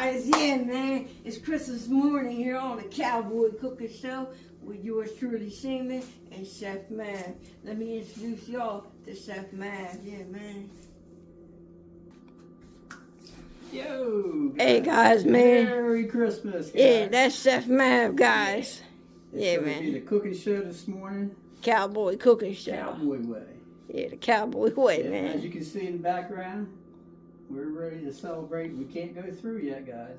guys, yeah, man. It's Christmas morning here on the Cowboy Cooking Show with yours truly, Seaman and Chef Mav. Let me introduce y'all to Chef Mav. Yeah, man. Yo! Hey, guys, man. Merry Christmas, guys. Yeah, that's Chef Mav, guys. It's Yeah, gonna man. be the cooking show this morning. Cowboy Cooking Show. Cowboy way. Yeah, the Cowboy way, Yeah, man. as you can see in the background, we're ready to celebrate. We can't go through yet, guys.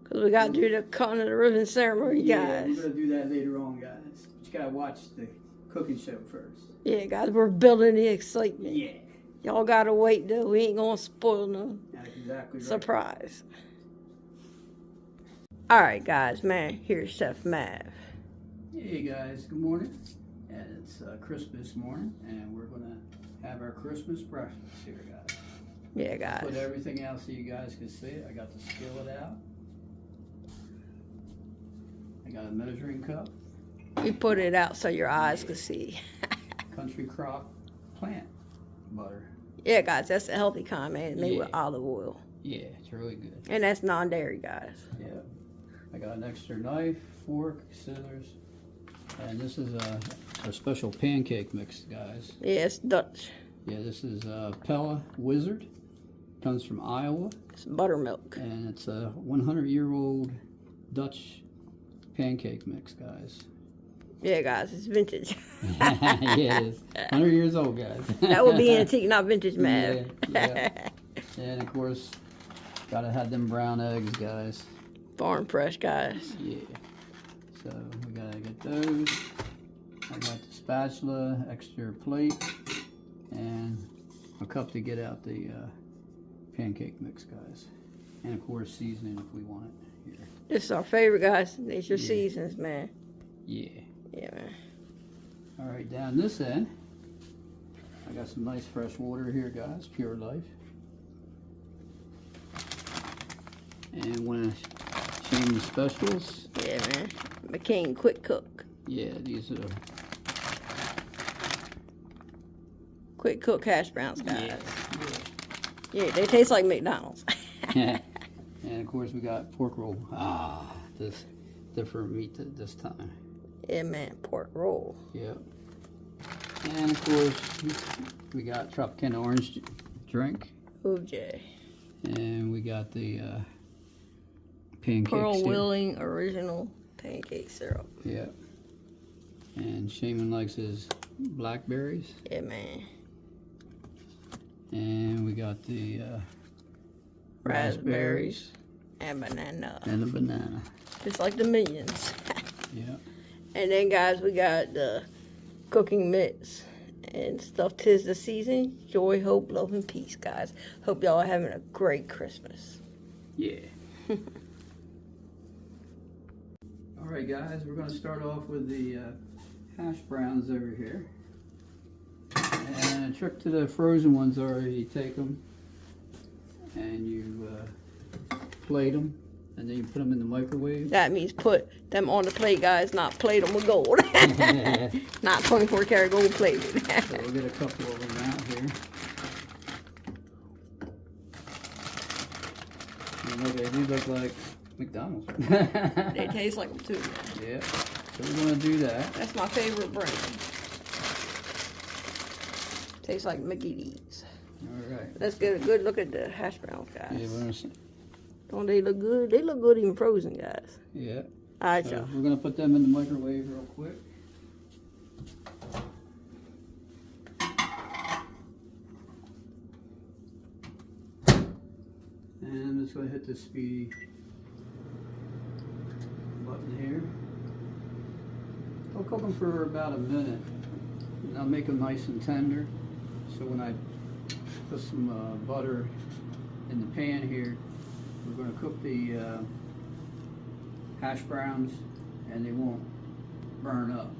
Because we got to do the cutting of the ribbon ceremony, Yeah, guys. we're going to do that later on, guys. But you got to watch the cooking show first. Yeah, guys, we're building the excitement. Yeah. Y'all got to wait, though. We ain't going to spoil no That's exactly right. surprise. All right, guys, man. Here's Chef Mav. Hey, guys. Good morning. And it's Christmas morning, and we're going to have our Christmas breakfast here, guys. Yeah, guys. Put everything out so you guys can see it. I got the skillet out. I got a measuring cup. We put it out so your eyes can see. Country crock plant butter. Yeah, guys, that's a healthy kind, man. It's made with olive oil. Yeah, it's really good. And that's non-dairy, guys. Yeah. I got an extra knife, fork, scissors. And this is a special pancake mix, guys. Yeah, it's Dutch. Yeah, this is Pella Wizard. Comes from Iowa. It's buttermilk. And it's a 100-year-old Dutch pancake mix, guys. Yeah, guys, it's vintage. Yeah, it is. 100 years old, guys. That would be antique, not vintage, man. Yeah. And of course, gotta have them brown eggs, guys. Farm fresh, guys. Yeah. So we gotta get those. I got the spatula, extra plate, and a cup to get out the pancake mix, guys. And of course, seasoning if we want it here. This is our favorite, guys. These are seasons, man. Yeah. Yeah, man. All right, down this end, I got some nice fresh water here, guys. Pure Life. And one of Shane's specials. Yeah, man. McCain Quick Cook. Yeah, these are Quick Cook hash browns, guys. Yeah. Yeah, they taste like McDonald's. And of course we got pork roll. This different meat this time. Yeah, man, pork roll. Yep. And of course we got Tropicana orange drink. OJ. And we got the pancake Pearl syrup. Willing original pancake syrup. Yep. And Shaman likes his blackberries. Yeah, man. And we got the Raspberries and banana. and the banana. Just like the Minions. Yeah. And then, guys, we got the cooking mix and stuff. 'Tis the season. Joy, hope, love, and peace, guys. Hope y'all are having a great Christmas. Yeah. All right, guys, we're going to start off with the hash browns over here. And a trick to the frozen ones are you take them and you plate them, and then you put them in the microwave. That means put them on the plate, guys, not plate them with gold. Not 24 karat gold plated. So we'll get a couple of them out here. And look, they do look like McDonald's. They taste like them too. Yeah, so we're going to do that. That's my favorite brand. Tastes like Mickey D's. All right. Let's get a good look at the hash browns, Yeah, guys. we're gonna see. Don't they look good? They look good even frozen, guys. Yeah. All right, So y'all. we're gonna put them in the microwave real quick. And I'm just gonna hit the speedy button here. I'll cook them for about a minute. And I'll make them nice and tender. So when I put some butter in the pan here, we're going to cook the hash browns and they won't burn up.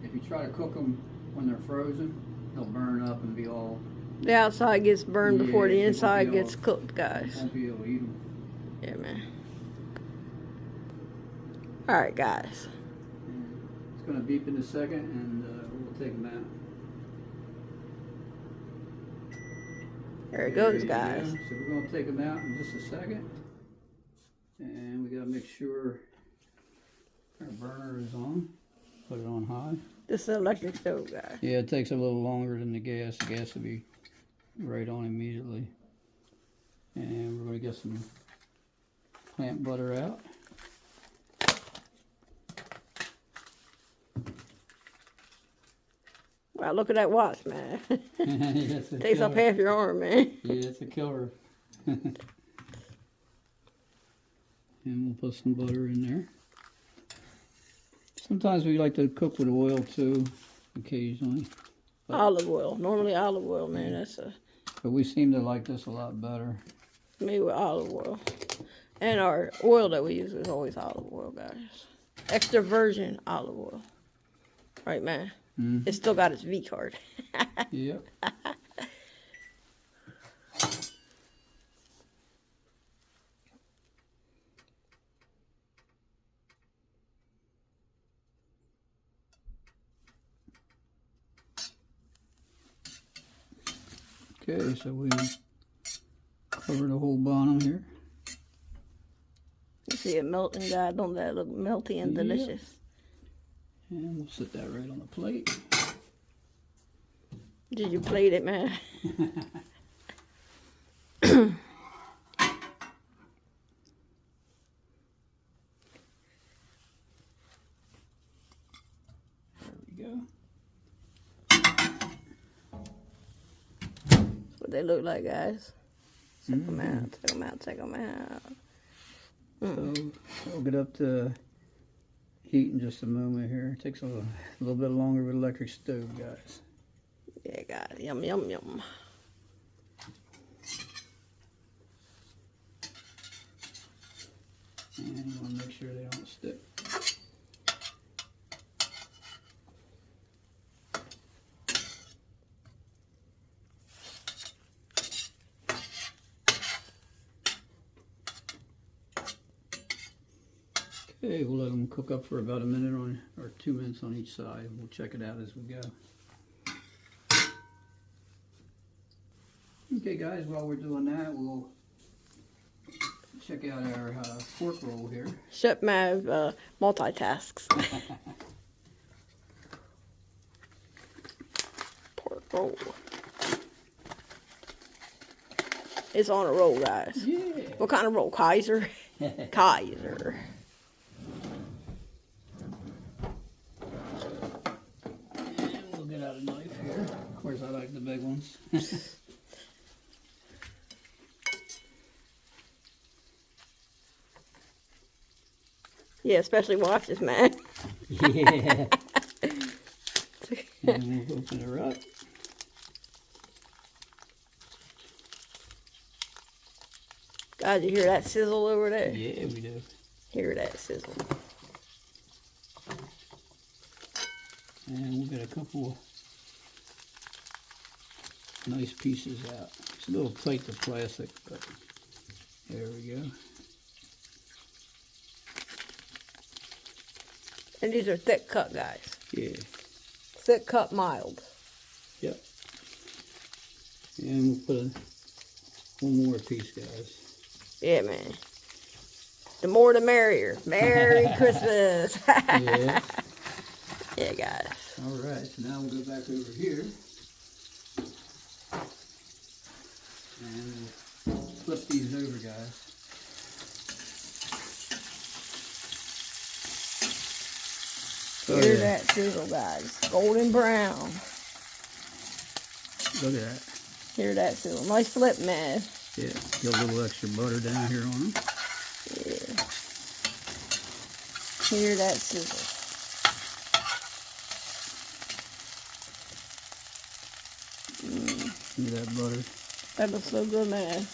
If you try to cook them when they're frozen, they'll burn up and be all... The outside gets burned before the Yeah, it won't inside be gets all- cooked, guys. Won't be able to eat them. Yeah, man. All right, guys. And it's going to beep in a second and we'll take them out. There it goes, you guys. go. So we're going to take them out in just a second. And we gotta make sure our burner is on. Put it on high. This is an electric stove, guys. Yeah, it takes a little longer than the gas. The gas will be right on immediately. And we're gonna get some plant butter out. Wow, look at that watch, man. Yes, Takes up half your arm, man. Yeah, it's a killer. And we'll put some butter in there. Sometimes we like to cook with oil too, occasionally. But, Olive oil. Normally olive oil, man. That's but we seem to like this a lot better. made with olive oil. And our oil that we use is always olive oil, guys. Extra virgin olive oil. Right, man? Mm-hmm. It's still got its V card. Yep. Okay, so we cover the whole bottom here. You see it melting, guys. Don't that look melty and Yep. delicious? And we'll set that right on the plate. Did you plate it, man? There we go. That's what they look like, guys. Check them out. Check them out. Check them out. So we'll get up to heat in just a moment here. It takes a little bit longer with electric stove, guys. Yeah, guys. Yum, yum, yum. And you want to make sure they don't stick. Okay, we'll let them cook up for about a minute or 2 minutes on each side. We'll check it out as we go. Okay, guys, while we're doing that, we'll check out our pork roll here. Chef Mav multitasks. Pork roll. It's on a roll, guys. Yeah. What kind of roll? Kaiser? Kaiser. And we'll get out a knife here. Of course, I like the big ones. Yeah, especially watch this, man. Yeah. And we'll open her up. God, you hear that sizzle over there? Yeah, we do. Hear that sizzle. And we'll get a couple nice pieces out. It's a little plate of plastic, but there we go. And these are thick cut, guys. Yeah. Thick cut, mild. Yep. And we'll put one more piece, guys. Yeah, man. The more the merrier. Merry Christmas. Yeah. Yeah, guys. All right, so now we'll go back over here. And we'll flip these over, guys. Hear that sizzle, guys. Golden brown. Look at that. Hear that sizzle. Nice flip, man. Yeah, get a little extra butter down here on them. Yeah. Hear that sizzle. See that butter? That looks so good, man.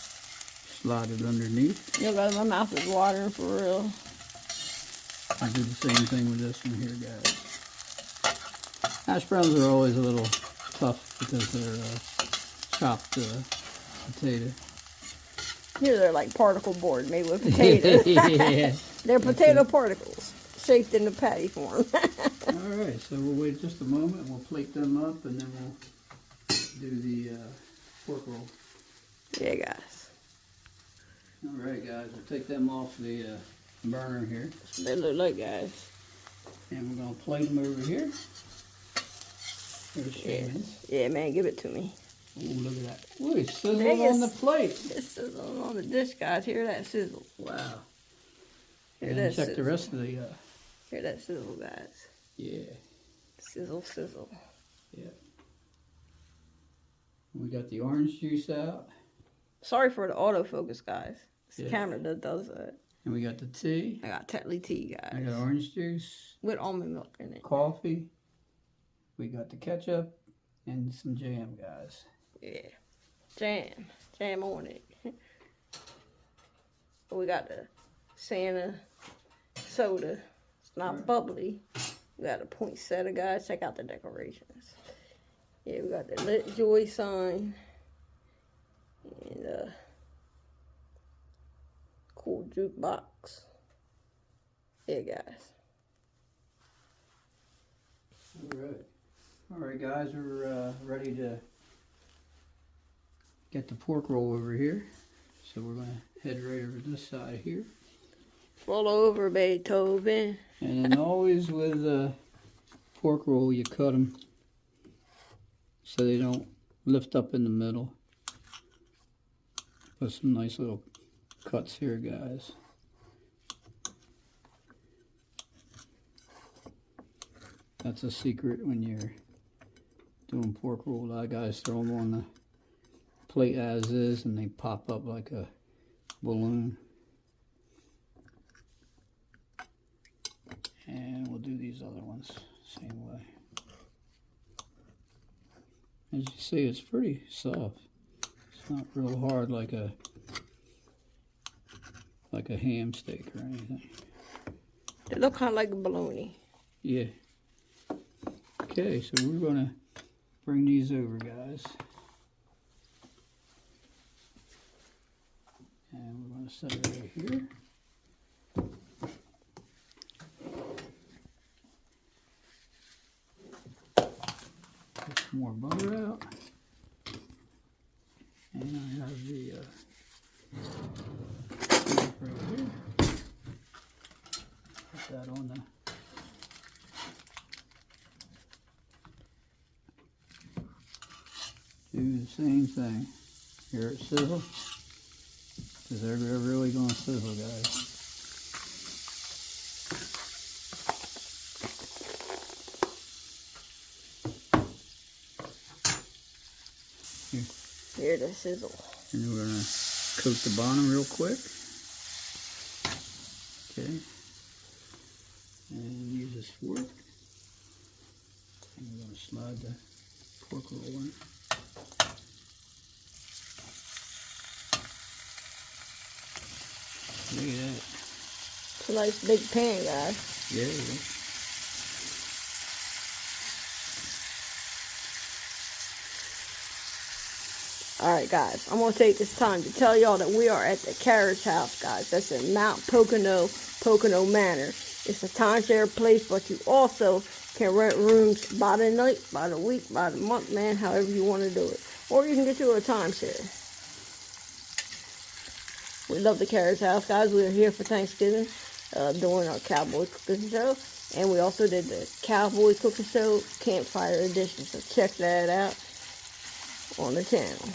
Slide it underneath. You know, guys, my mouth is watering for real. I do the same thing with this one here, guys. Hash browns are always a little tough because they're chopped potato. Here they're like particle board made with potatoes. Yeah. They're potato particles shaped in the patty form. All right, so we'll wait just a moment and we'll plate them up and then we'll do the pork roll. Yeah, guys. Alright guys, we'll take them off the burner here. That's what they look like, guys. And we're going to plate them over here. There's shavings. Yeah, man, give it to me. Oh, look at that. Ooh, it's sizzling Dang, on the plate. It's sizzling on the dish, guys. Hear that sizzle. Wow. Hear And that check sizzle. the rest of the, Hear that sizzle, guys. yeah. Sizzle, sizzle. Yeah. We got the orange juice out. Sorry for the autofocus, guys. This Yeah. camera that does that. And we got the tea. I got Tetley tea, guys. I got orange juice, With almond milk in it. coffee. We got the ketchup and some jam, guys. Yeah. Jam. Jam on it. We got the Santa soda. It's not bubbly. We got a poinsettia, guys. Check out the decorations. Yeah, we got the lit joy sign. And cool jukebox. Yeah, guys. Alright guys, we're ready to get the pork roll over here. So we're going to head right over this side here. Roll over, Beethoven. And then always with pork roll, you cut them so they don't lift up in the middle. Put some nice little cuts here, guys. That's a secret when you're doing pork roll. A lot of guys throw them on the plate as is and they pop up like a balloon. And we'll do these other ones same way. As you see, it's pretty soft. It's not real hard like a ham steak or anything. They look kind of like a bologna. Yeah. Okay, so we're gonna bring these over, guys. And we're gonna set it right here. Put some more butter out. And I have the right here. Put that on the do the same thing. Hear it sizzle? Because they're really going to sizzle, guys. Hear the sizzle. And we're going to coat the bottom real quick. Okay. And use this fork. And we're going to slide the pork roll in. Look at that. It's a nice big pan, guys. Yeah, yeah. Alright, guys. I'm going to take this time to tell y'all that we are at the Carriage House, guys. That's in Mount Pocono, Pocono Manor. It's a timeshare place, but you also can rent rooms by the night, by the week, by the month, man, however you want to do it. Or you can get you a timeshare. We love the Carriage House, guys. We are here for Thanksgiving, doing our Cowboy cooking show. And we also did the Cowboy cooking show campfire edition. So check that out on the channel.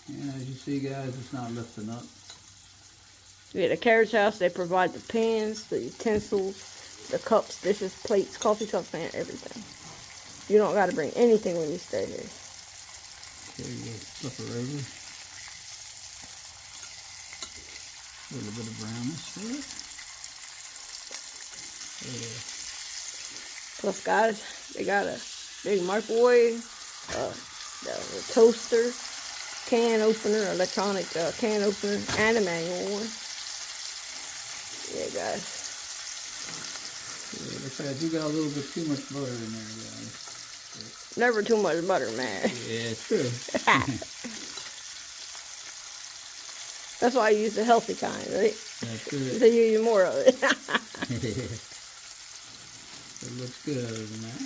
And as you see, guys, it's not lifting up. Yeah, the Carriage House, they provide the pans, the utensils, the cups, dishes, plates, coffee cups, and everything. You don't got to bring anything when you stay here. Okay, we'll flip her over. A little bit of brownness to it. Yeah. Plus, guys, they got a big microwave, the toaster, can opener, electronic can opener, and a manual one. Yeah, guys. Yeah, looks like I do got a little bit too much butter in there, guys. Never too much butter, man. Yeah, true. That's why I use the healthy kind, right? That's it. So you use more of it. It looks good other than that.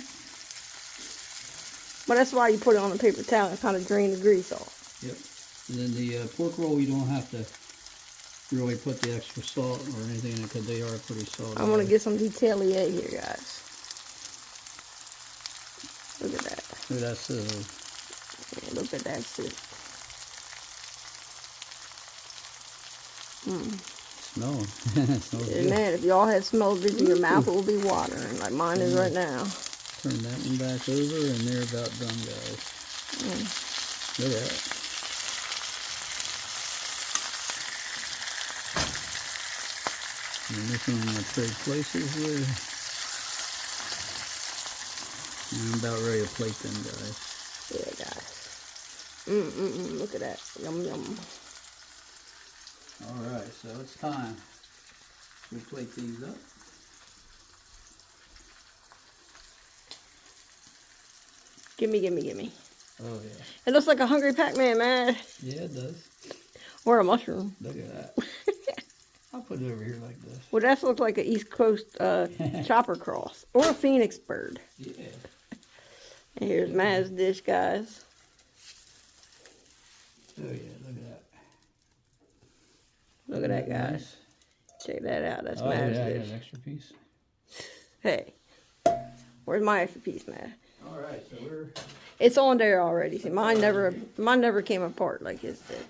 But that's why you put it on a paper towel and kind of drain the grease off. Yep. And then the pork roll, you don't have to really put the extra salt or anything in it because they are pretty salty. I'm going to get some detailier here, guys. Look at that. Look at that sizzle. Yeah, look at that sizzle. Smell it. Smells good. Man, if y'all had smelled it, your mouth will be watering like mine is right now. Turn that one back over and they're about done, guys. Look at that. And this one I'm going to trade places with. And I'm about ready to plate them, guys. Yeah, guys. Look at that. Yum, yum. Alright, so it's time. We plate these up. Gimme, gimme, gimme. Oh, yeah. It looks like a hungry Pac-Man, man. Yeah, it does. Or a mushroom. Look at that. I'll put it over here like this. Well, that looks like an East Coast chopper cross. Or a phoenix bird. Yeah. And here's Maz's dish, guys. Oh, yeah, look at that. Look at that, guys. Check that out. That's Oh, Maz's yeah, I got dish. an extra piece. Hey. Where's my extra piece, man? Alright, so we're... It's on there already. See, mine never came apart like his did.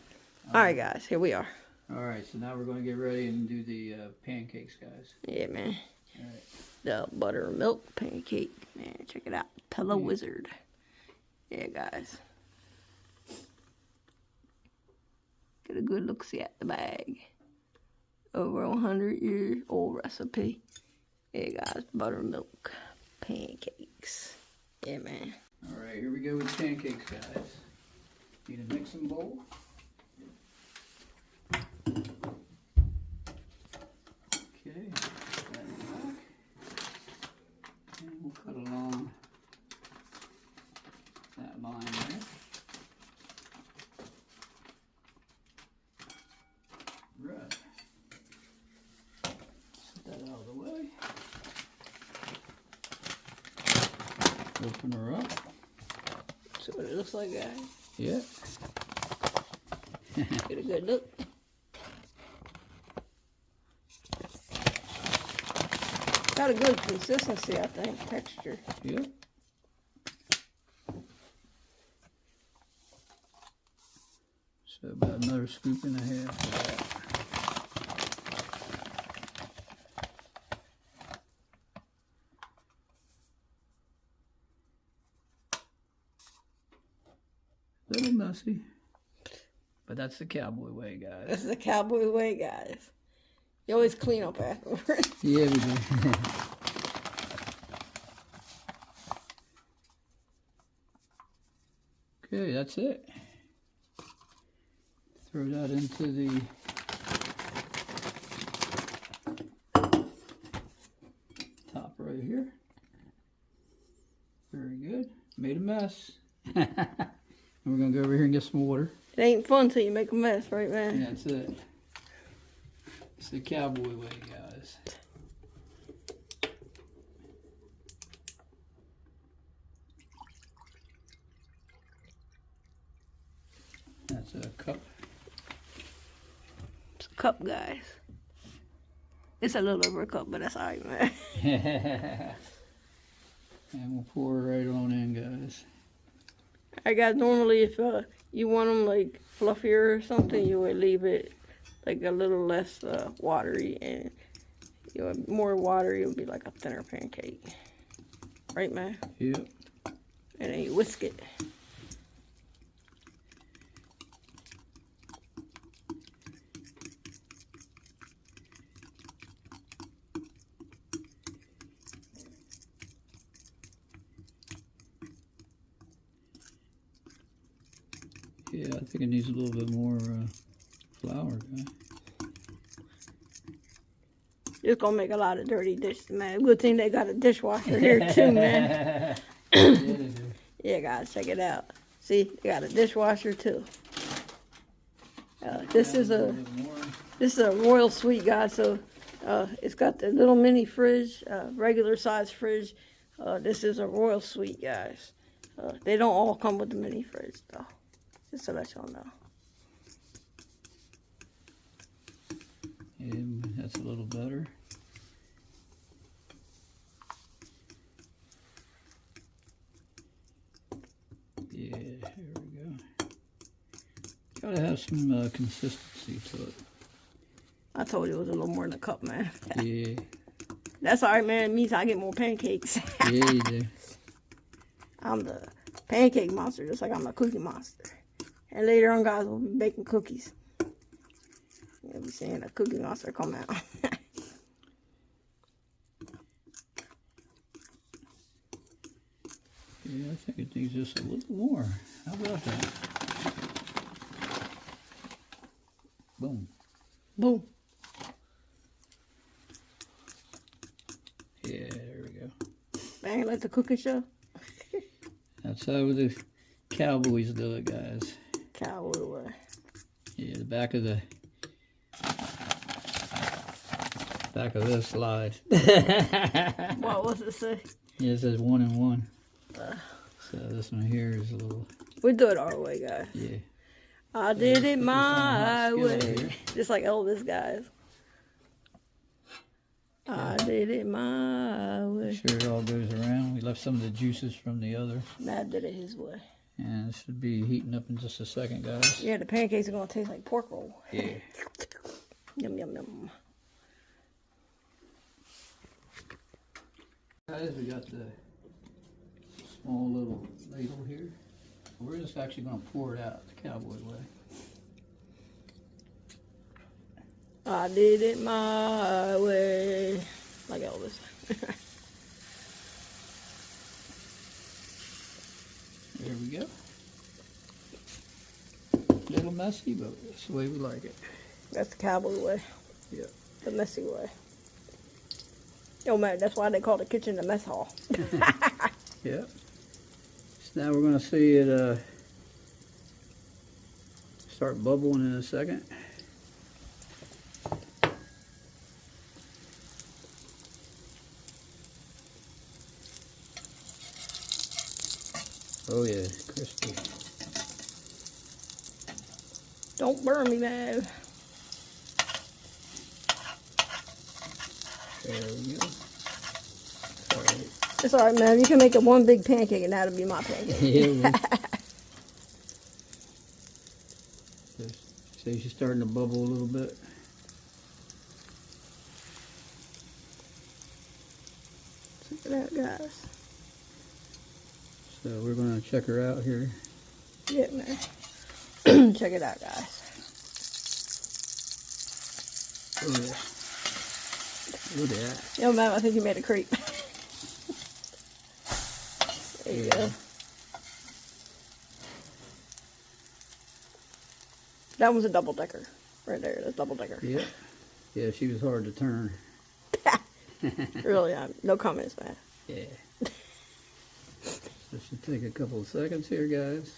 Alright, guys. Here we are. Alright, so now we're going to get ready and do the pancakes, guys. Yeah, man. Alright. The buttermilk pancake. Man, check it out. Pillow Wizard. Yeah, guys. Get a good look-see at the bag. Over 100-year-old recipe. Yeah, guys. Buttermilk pancakes. Yeah, man. Alright, here we go with pancakes, guys. Need a mixing bowl. Okay, put that back. And we'll cut along that line there. Right. Set that out of the way. Open her up. See what it looks like, guys. Yeah. Get a good look. Got a good consistency, I think. Texture. Yep. So about another scoop and a half of that. A little messy, but that's the cowboy way, guys. This is the cowboy way, guys. You always clean up afterwards. Yeah, we do. Okay, that's it. Throw that into the top right here. Very good. Made a mess. And we're going to go over here and get some water. It ain't fun till you make a mess, right, man? Yeah, that's it. It's the cowboy way, guys. That's a cup. It's a cup, guys. It's a little over a cup, but that's all right, man. And we'll pour it right on in, guys. I guys, normally if you want them like fluffier or something, you would leave it like a little less watery, and you know, more watery, it would be like a thinner pancake. Right, man? Yep. And then you whisk it. Yeah, I think it needs a little bit more flour, guy. It's gonna make a lot of dirty dishes, man. Good thing they got a dishwasher here too, man. Yeah, they do. Yeah, guys, check it out. See, they got a dishwasher too. This is a royal suite, guys. So it's got the little mini fridge, regular size fridge. This is a royal suite, guys. They don't all come with the mini fridge though. Just to let y'all know. Yeah, that's a little better. Yeah, here we go. Gotta have some consistency to it. I told you it was a little more than a cup, man. Yeah. That's alright, man. It means I get more pancakes. Yeah, you do. I'm the pancake monster, just like I'm a cookie monster. And later on, guys, we'll be baking cookies. You'll be seeing a cookie monster come out. Yeah, I think it needs just a little more. How about that? Boom. Boom. Yeah, there we go. Bang, like the cooking show. That's how the Cowboys do it, guys. Cowboy way. Yeah, the back of this slide. What was it say? Yeah, it says 1 and 1. So this one here is a little. We do it our way, guys. Yeah. I did it my skillet way. here. Just like Elvis, guys. I did it my way. Make sure it all goes around. We left some of the juices from the other. Matt did it his way. And it should be heating up in just a second, guys. Yeah, the pancakes are going to taste like pork roll. Yeah. Yum, yum, yum. Guys, we got the small little ladle here. We're just actually going to pour it out the Cowboy way. I did it my way. Like Elvis. There we go. A little messy, but that's the way we like it. That's the Cowboy way. Yep. The messy way. Yo, man, that's why they call the kitchen the mess hall. Yep. So now we're going to see it start bubbling in a second. Oh yeah, crispy. Don't burn me, man. There we go. Alright. It's alright, man. You can make it one big pancake and that'll be my pancake. Yeah. So she's starting to bubble a little bit. Check it out, guys. So we're going to check her out here. Yeah, man. Check it out, guys. Look at that. Look at that. Yo, man, I think you made a creep. There you go. That was a double decker. Right there. That's double decker. Yeah. Yeah, she was hard to turn. Really, no comments, man. Yeah. This should take a couple of seconds here, guys.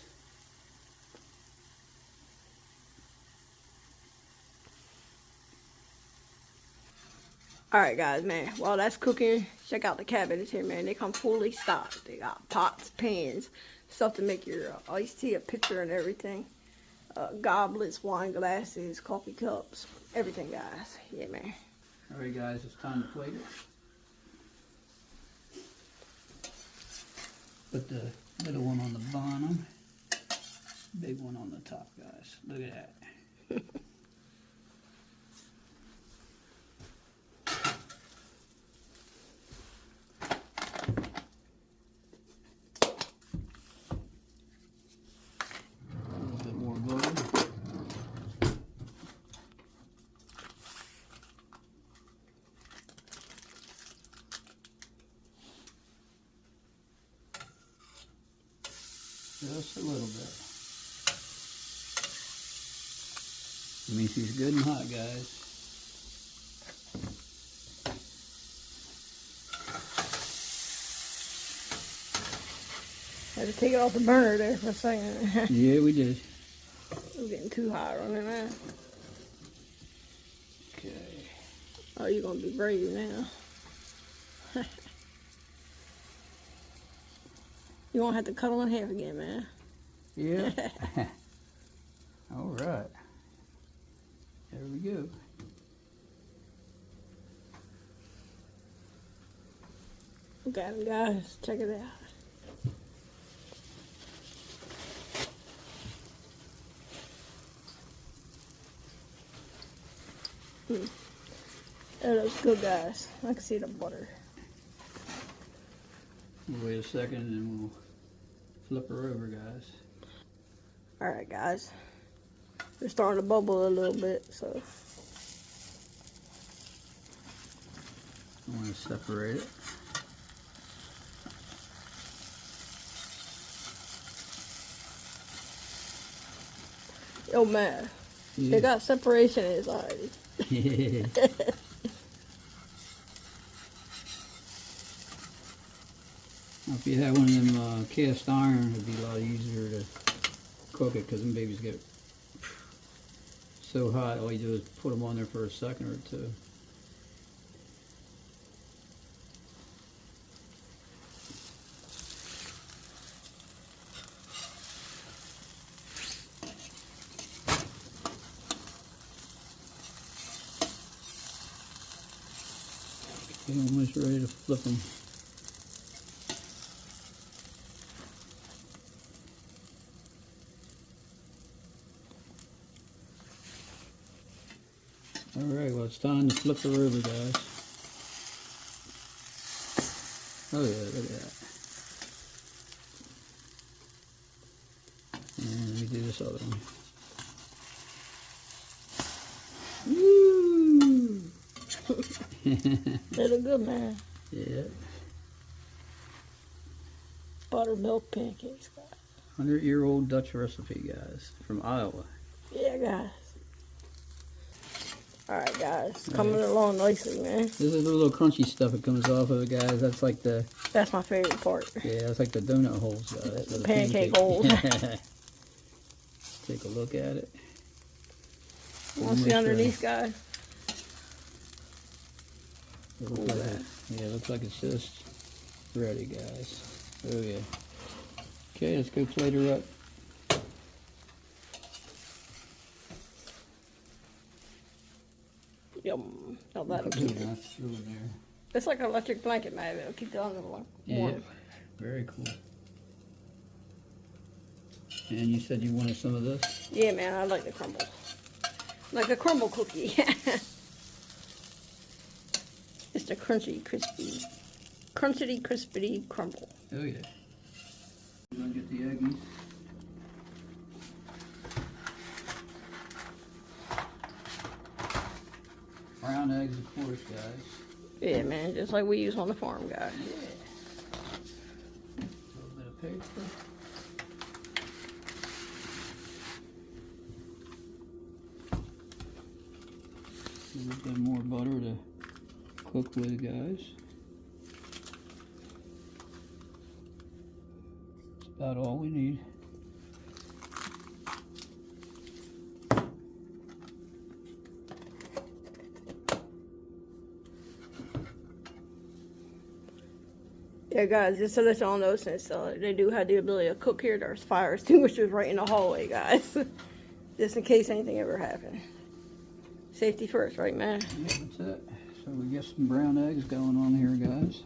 Alright, guys, man. While that's cooking, check out the cabinets here, man. They come fully stocked. They got pots, pans, stuff to make your iced tea, a pitcher and everything. Goblets, wine glasses, coffee cups, everything, guys. Yeah, man. Alright, guys, it's time to plate it. Put the little one on the bottom, big one on the top, guys. Look at that. A little bit more butter. Just a little bit. It means she's good and hot, guys. Had to take it off the burner there for a second. Yeah, we did. It was getting too hot on it, man. Okay. Oh, you're going to be brave now. You won't have to cut them in half again, man. Yeah. All right. There we go. Look at them, guys. Check it out. That looks good, guys. I can see the butter. We'll wait a second and then we'll flip her over, guys. Alright, guys. They're starting to bubble a little bit, so. I want to separate it. Yo, man. Yeah. They got separation anxiety. If you had one of them cast iron, it'd be a lot easier to cook it because them babies get so hot. All you do is put them on there for a second or two. You're almost ready to flip them. Alright, well it's time to flip her over, guys. Oh yeah, look at that. And let me do this other one. Woo! They look good, man. Yeah. Buttermilk pancakes, guys. 100-year-old Dutch recipe, guys, from Iowa. Yeah, guys. Alright, guys. Coming along nicely, man. This is the little crunchy stuff that comes off of it, guys. That's like the... That's my favorite part. Yeah, that's like the donut holes, guys. The pancake holes. Take a look at it. You want to see underneath, guys? It looks like it looks like it's just ready, guys. Oh yeah. Okay, let's go plate her up. Yum. Now that'll Ooh, keep it. that's through in there. It's like an electric blanket, man. It'll keep the other one warm. Yeah, very cool. And you said you wanted some of this? Yeah, man. I like the crumble. Like a crumble cookie. It's the crunchy, crispy, crumble. Oh yeah. We're gonna get the eggies. Brown eggs, of course, guys. Yeah, man. Just like we use on the farm, guys. Yeah. A little bit of paper. A little bit more butter to cook with, guys. That's about all we need. Yeah, guys, just to let y'all know, since they do have the ability to cook here, there's fire extinguishers right in the hallway, guys. Just in case anything ever happened. Safety first, right, man? Yeah, that's it. So we get some brown eggs going on here, guys.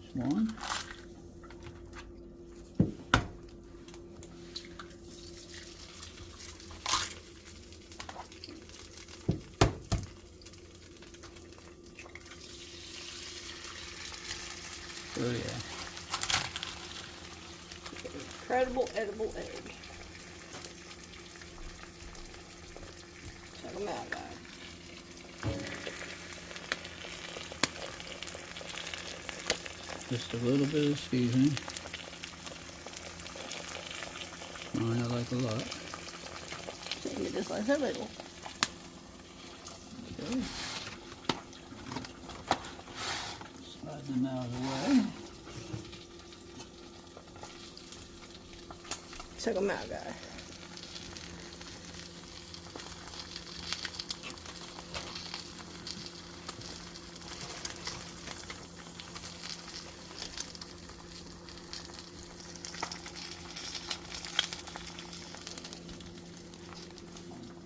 Just one. Oh yeah. Incredible edible egg. Check them out, guys. Just a little bit of seasoning. Mine I like a lot. Maybe just like a little. Okay. Slide them out of the way. Check them out, guys.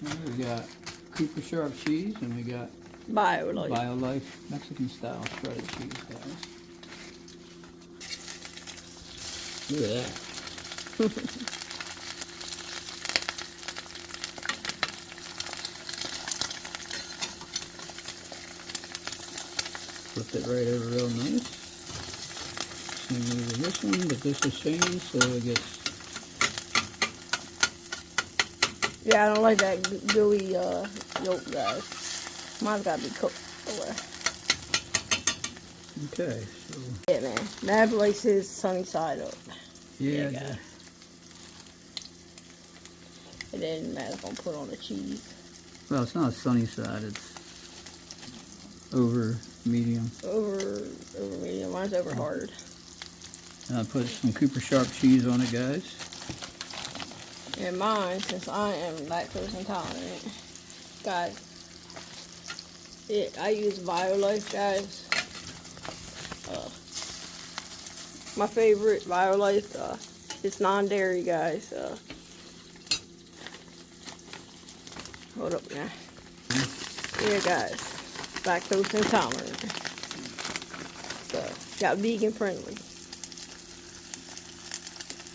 We got Cooper Sharp cheese, and we got BioLife. BioLife Mexican style shredded cheese, guys. Look at that. Flip it right over real nice. Same way with this one, but this is changed, so it gets. Yeah, I don't like that gooey yolk, guys. Mine's gotta be cooked away. Okay, so. Yeah, man. Mad likes his sunny side up. Yeah, guys. And then Matt's gonna put on the cheese. Well, it's not a sunny side, it's over medium. Over medium. Mine's over hard. And I put some Cooper Sharp cheese on it, guys. And mine, since I am lactose intolerant, guys, I use BioLife, guys. My favorite BioLife, it's non-dairy, guys. Hold up now. Yeah, guys, lactose intolerant. So, got vegan friendly.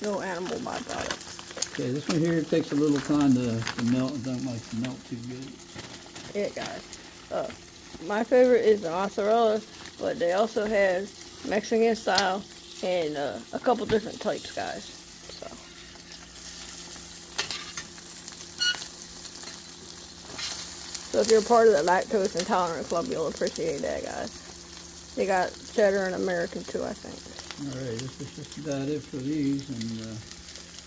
No animal byproducts. Okay, this one here takes a little time to melt. I don't like to melt too good. Yeah, guys. My favorite is the mozzarella, but they also have Mexican style and a couple different types, guys. So if you're part of the lactose intolerant club, you'll appreciate that, guys. They got cheddar and American too, I think. All right, this is just about it for these, and.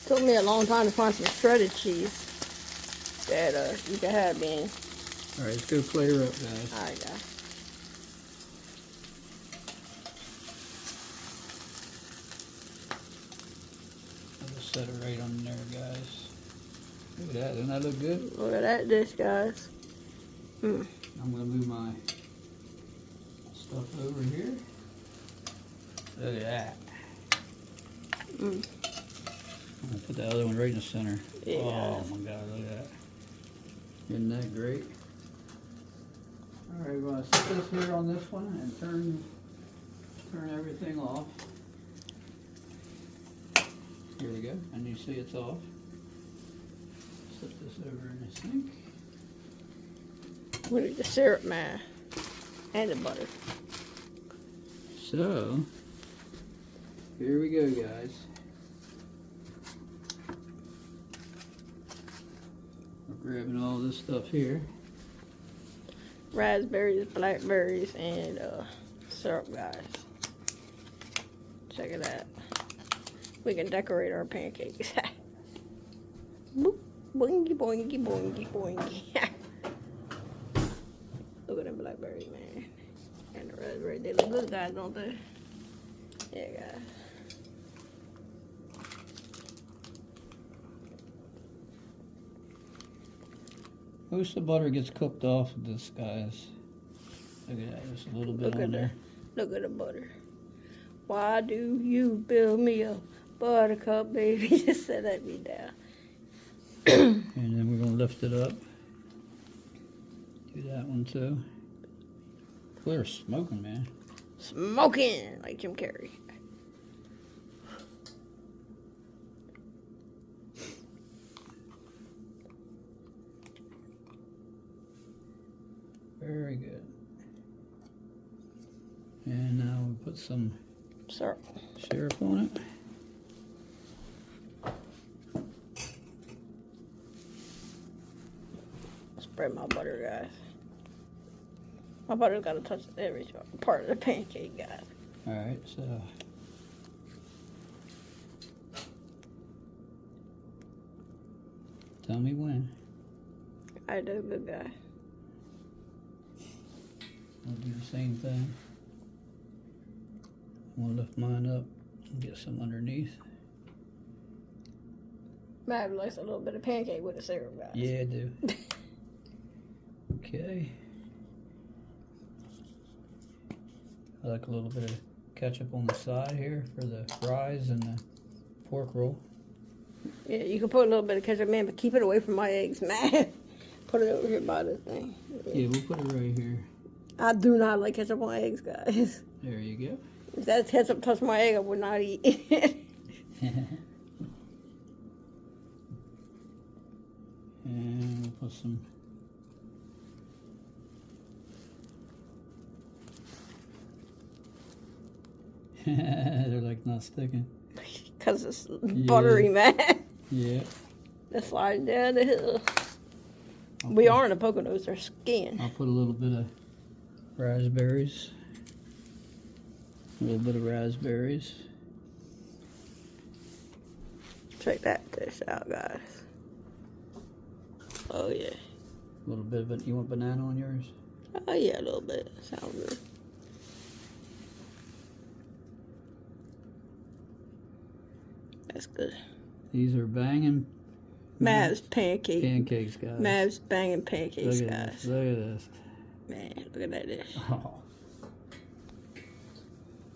Took me a long time to find some shredded cheese that you can have in. All right, let's go plate her up, guys. All right, guys. I'll just set it right on there, guys. Look at that, doesn't that look good? Look at that dish, guys. Mm. I'm gonna move my stuff over here. Look at that. Mm. I'm gonna put the other one right in the center. Yeah. Oh my God, look at that. Isn't that great? All right, we're gonna set this here on this one and turn everything off. Here we go, and you see it's off. Set this over in the sink. We need the syrup, man, and the butter. So, here we go, guys. We're grabbing all this stuff here. Raspberries, blackberries, and syrup, guys. Check it out. We can decorate our pancakes. Boop, boingy, boingy, boingy, boingy. Look at them blackberries, man. And the raspberries. They look good, guys, don't they? Yeah, guys. Most of the butter gets cooked off of this, guys. Look at that, just a little bit on there. Look at the butter. Why do you build me a buttercup, baby? Just set me down. And then we're gonna lift it up. Do that one too. Clear smoking, man. Smoking like Jim Carrey. Very good. And now we'll put some Syrup. syrup on it. Spread my butter, guys. My butter's got to touch every part of the pancake, guys. Alright, so tell me when. I do, good guy. I'll do the same thing. I'm gonna lift mine up and get some underneath. Matt likes a little bit of pancake with the syrup, guys. Yeah, I do. Okay. I like a little bit of ketchup on the side here for the fries and the pork roll. Yeah, you can put a little bit of ketchup, man, but keep it away from my eggs, man. Put it over here by the thing. Yeah, we'll put it right here. I do not like ketchup on eggs, guys. There you go. If that ketchup touched my egg, I would not eat it. And we'll put some. They're like not sticking. Because it's buttery, man. Yeah. It's sliding down the hill. We are in the Poconos, they're skiing. I'll put a little bit of raspberries. A little bit of raspberries. Check that dish out, guys. Oh, yeah. A little bit of, you want banana on yours? Oh, yeah, a little bit. Sounds good. That's good. These are banging Mav's pancake. pancakes, guys. Mav's banging pancakes, Look at guys. this. Look at this. Man, look at that dish. Oh,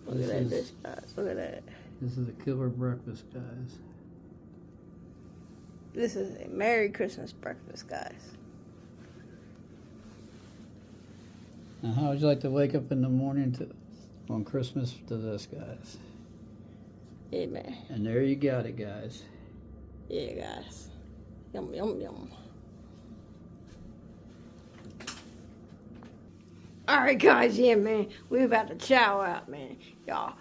Look at that dish, guys. Look at that. this is a killer breakfast, guys. This is a Merry Christmas breakfast, guys. Now, how would you like to wake up in the morning on Christmas to this, guys? Yeah, man. And there you got it, guys. Yeah, guys. Yum, yum, yum. Alright, guys. Yeah, man. We're about to chow out, man. Y'all,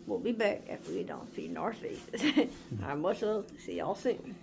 we'll be back after we done feeding our faces. Alright, much love. See y'all soon.